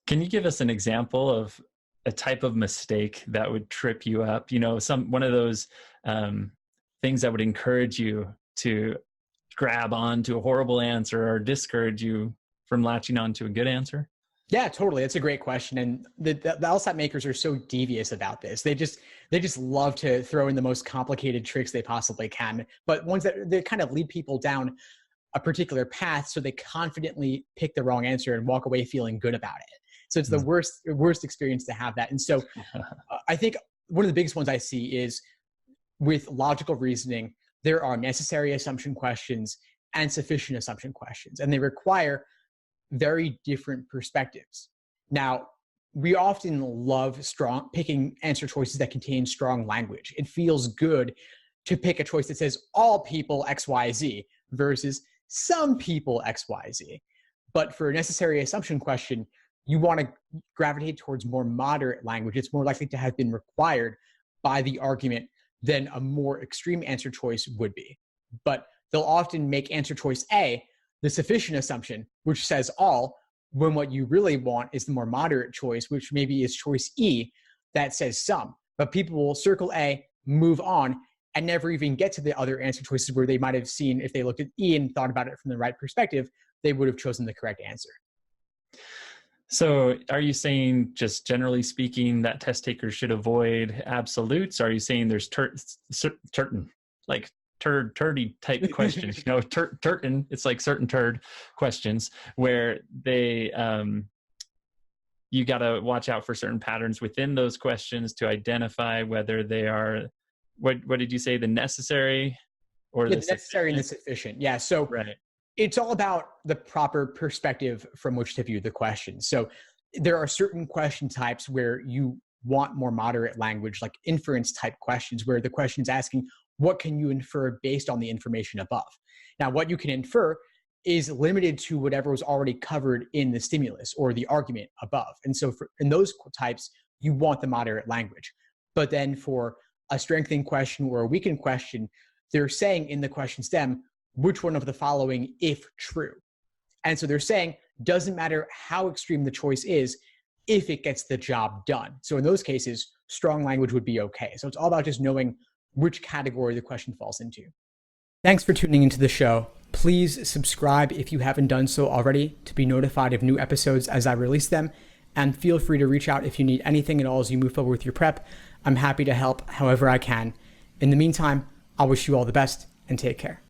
Can you give us an example of a type of mistake that would trip you up? One of those things that would encourage you to grab on to a horrible answer or discourage you from latching on to a good answer? Yeah, totally. That's a great question. And the LSAT makers are so devious about this. They just love to throw in the most complicated tricks they possibly can, but ones that they kind of lead people down a particular path so they confidently pick the wrong answer and walk away feeling good about it. So it's the Mm. worst experience to have that. And so I think one of the biggest ones I see is with logical reasoning, there are necessary assumption questions and sufficient assumption questions, and they require very different perspectives. Now, we often love picking answer choices that contain strong language. It feels good to pick a choice that says all people XYZ versus some people XYZ. But for a necessary assumption question, you want to gravitate towards more moderate language. It's more likely to have been required by the argument than a more extreme answer choice would be. But they'll often make answer choice A the sufficient assumption, which says all, when what you really want is the more moderate choice, which maybe is choice E, that says some. But people will circle A, move on, and never even get to the other answer choices where they might have seen, if they looked at E and thought about it from the right perspective, they would have chosen the correct answer. So are you saying, just generally speaking, that test takers should avoid absolutes? Are you saying there's turdy type questions, turton, it's like certain turd questions where they, you got to watch out for certain patterns within those questions to identify whether they are, what did you say, the necessary or Yeah, the the necessary and the sufficient? sufficient. Yeah. So Right. it's all about the proper perspective from which to view the question. So there are certain question types where you want more moderate language, like inference type questions, where the question is asking, what can you infer based on the information above? Now, what you can infer is limited to whatever was already covered in the stimulus or the argument above. And so in those types, you want the moderate language. But then for a strengthening question or a weakened question, they're saying in the question stem, which one of the following, if true? And so they're saying, doesn't matter how extreme the choice is, if it gets the job done. So in those cases, strong language would be okay. So it's all about just knowing which category the question falls into. Thanks for tuning into the show. Please subscribe if you haven't done so already to be notified of new episodes as I release them. And feel free to reach out if you need anything at all as you move forward with your prep. I'm happy to help however I can. In the meantime, I wish you all the best and take care.